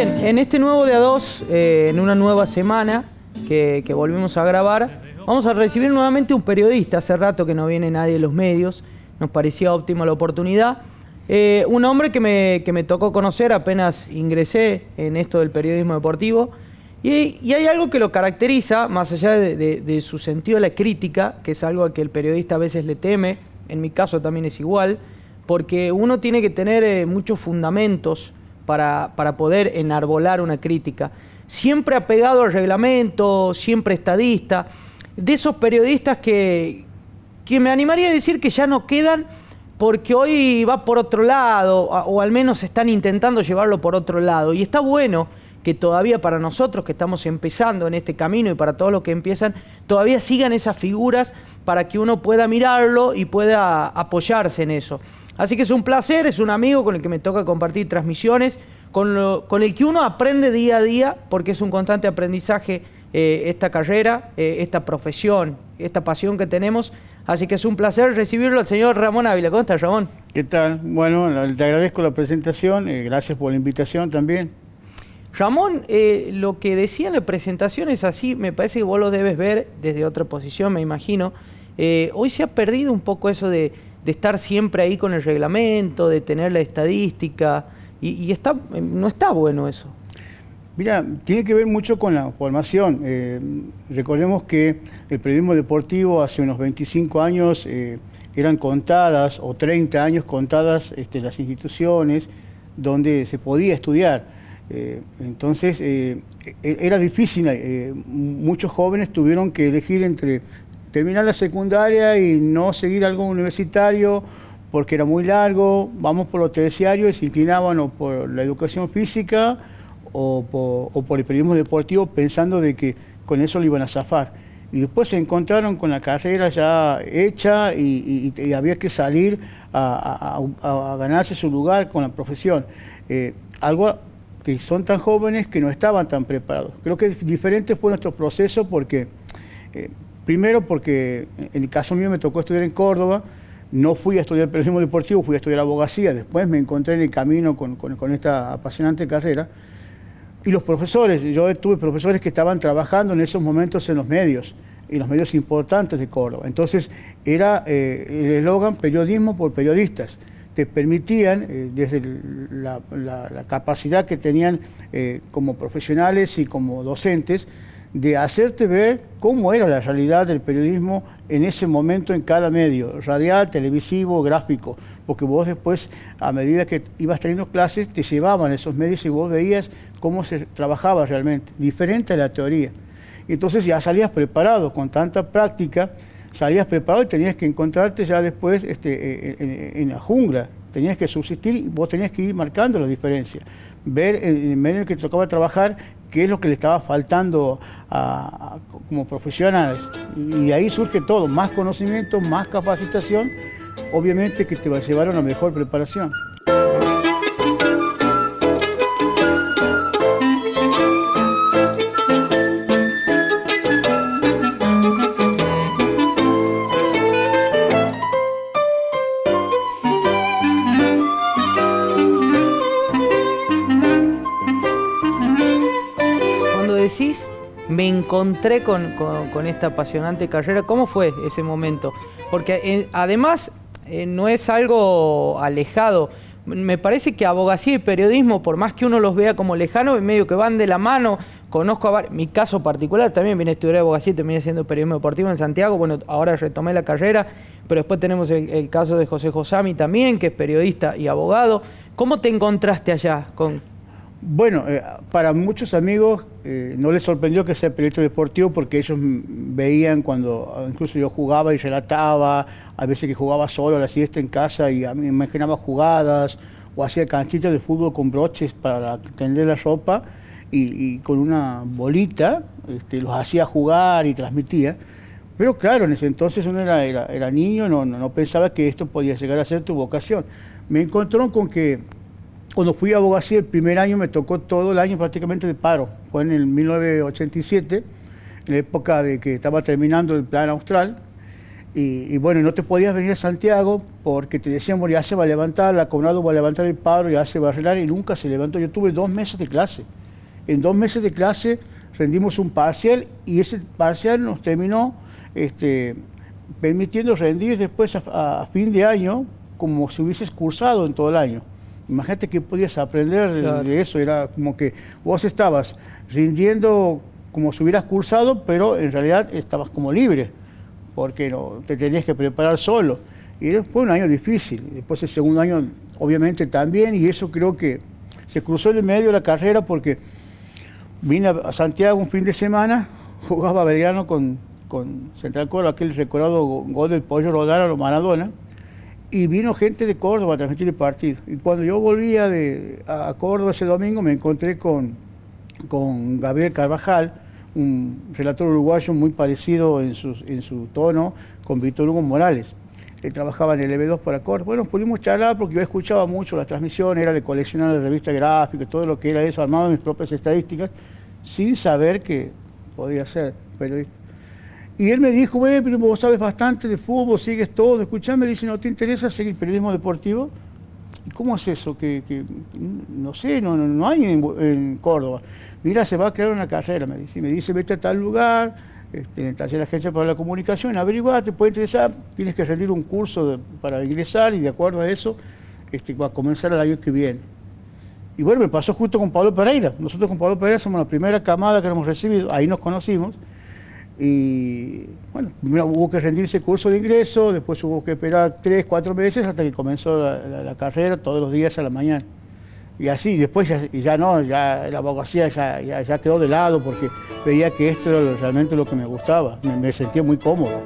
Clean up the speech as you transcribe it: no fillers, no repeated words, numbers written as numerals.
Bien, en este nuevo de A2, en una nueva semana que volvimos a grabar, vamos a recibir nuevamente un periodista. Hace rato que no viene nadie de los medios, nos parecía óptima la oportunidad. Un hombre que me tocó conocer apenas ingresé en esto del periodismo deportivo. Y hay algo que lo caracteriza, más allá de su sentido de la crítica, que es algo a que el periodista a veces le teme, en mi caso también es igual, porque uno tiene que tener muchos fundamentos para poder enarbolar una crítica. Siempre apegado al reglamento, siempre estadista, de esos periodistas que me animaría a decir que ya no quedan porque hoy va por otro lado, o al menos están intentando llevarlo por otro lado. Y está bueno que todavía para nosotros que estamos empezando en este camino y para todos los que empiezan, todavía sigan esas figuras para que uno pueda mirarlo y pueda apoyarse en eso. Así que es un placer, es un amigo con el que me toca compartir transmisiones, con el que uno aprende día a día, porque es un constante aprendizaje esta carrera, esta profesión, esta pasión que tenemos. Así que es un placer recibirlo al señor Ramón Ávila. ¿Cómo estás, Ramón? ¿Qué tal? Bueno, te agradezco la presentación, gracias por la invitación también. Ramón, lo que decía en la presentación es así, me parece que vos lo debes ver desde otra posición, me imagino. Hoy se ha perdido un poco eso de estar siempre ahí con el reglamento, de tener la estadística, y no está bueno eso. Mira, tiene que ver mucho con la formación. Recordemos que el periodismo deportivo hace unos 25 años eran contadas, o 30 años contadas las instituciones donde se podía estudiar. Entonces era difícil, muchos jóvenes tuvieron que elegir entre terminar la secundaria y no seguir algo universitario porque era muy largo, vamos por lo terciario y se inclinaban o por la educación física o por el periodismo deportivo pensando de que con eso lo iban a zafar. Y después se encontraron con la carrera ya hecha y había que salir a ganarse su lugar con la profesión. Algo que son tan jóvenes que no estaban tan preparados. Creo que diferente fue nuestro proceso porque, primero porque en el caso mío me tocó estudiar en Córdoba, no fui a estudiar periodismo deportivo, fui a estudiar abogacía, después me encontré en el camino con esta apasionante carrera. Y los profesores, yo tuve profesores que estaban trabajando en esos momentos en los medios importantes de Córdoba. Entonces era el eslogan periodismo por periodistas. Te permitían, desde la capacidad que tenían como profesionales y como docentes, de hacerte ver cómo era la realidad del periodismo en ese momento en cada medio, radial, televisivo, gráfico, porque vos después, a medida que ibas teniendo clases, te llevaban a esos medios y vos veías cómo se trabajaba realmente, diferente a la teoría. Y entonces ya salías preparado, con tanta práctica, salías preparado y tenías que encontrarte ya después en la jungla, tenías que subsistir y vos tenías que ir marcando la diferencia, ver en el medio en que te tocaba trabajar qué es lo que le estaba faltando como profesionales. Y de ahí surge todo, más conocimiento, más capacitación, obviamente que te va a llevar a una mejor preparación. Decís, me encontré con esta apasionante carrera. ¿Cómo fue ese momento? Porque además no es algo alejado. Me parece que abogacía y periodismo, por más que uno los vea como lejanos, medio que van de la mano. Conozco mi caso particular, también vine a estudiar abogacía y terminé haciendo periodismo deportivo en Santiago. Bueno, ahora retomé la carrera, pero después tenemos el caso de José Josami también, que es periodista y abogado. ¿Cómo te encontraste allá con...? Bueno, para muchos amigos no les sorprendió que sea periodista deportivo porque ellos veían cuando incluso yo jugaba y relataba, a veces que jugaba solo a la siesta en casa y me imaginaba jugadas o hacía canchitas de fútbol con broches para tender la ropa y con una bolita los hacía jugar y transmitía. Pero claro, en ese entonces uno era niño, no pensaba que esto podía llegar a ser tu vocación. Me encontró con que cuando fui a abogacía el primer año me tocó todo el año prácticamente de paro. Fue en el 1987, en la época de que estaba terminando el plan austral. Y bueno, no te podías venir a Santiago porque te decían, bueno, ya se va a levantar, la Conado va a levantar el paro, ya se va a arreglar, y nunca se levantó. Yo tuve 2 meses de clase. En 2 meses de clase rendimos un parcial y ese parcial nos terminó permitiendo rendir después a fin de año como si hubieses cursado en todo el año. Imagínate que podías aprender de eso, era como que vos estabas rindiendo como si hubieras cursado, pero en realidad estabas como libre, porque no te tenías que preparar solo. Y fue un año difícil, después el segundo año obviamente también, y eso creo que se cruzó en el medio de la carrera porque vine a Santiago un fin de semana, jugaba Belgrano con Central Córdoba, aquel recordado gol del Pollo Rodar a lo Maradona, y vino gente de Córdoba a transmitir el partido. Y cuando yo volvía a Córdoba ese domingo me encontré con Gabriel Carvajal, un relator uruguayo muy parecido en su tono con Víctor Hugo Morales. Él trabajaba en el EB2 para Córdoba. Bueno, pudimos charlar porque yo escuchaba mucho las transmisiones, era de coleccionar la revista gráfica, todo lo que era eso, armaba mis propias estadísticas, sin saber que podía ser periodista. Y él me dijo, pero vos sabes bastante de fútbol, sigues todo, escuchame, dice, ¿no te interesa seguir periodismo deportivo? ¿Y cómo es eso? Que no sé, no hay en Córdoba. Mira, se va a crear una carrera, me dice. Me dice, vete a tal lugar, en el taller de la Agencia para la Comunicación, averigua, te puede interesar, tienes que rendir un curso para ingresar y de acuerdo a eso va a comenzar el año que viene. Y bueno, me pasó justo con Pablo Pereira. Nosotros con Pablo Pereira somos la primera camada que hemos recibido, ahí nos conocimos. Y bueno, primero hubo que rendirse el curso de ingreso, después hubo que esperar 3, 4 meses hasta que comenzó la carrera todos los días a la mañana. Y así, después ya la abogacía ya quedó de lado porque veía que esto era realmente lo que me gustaba, me sentía muy cómodo.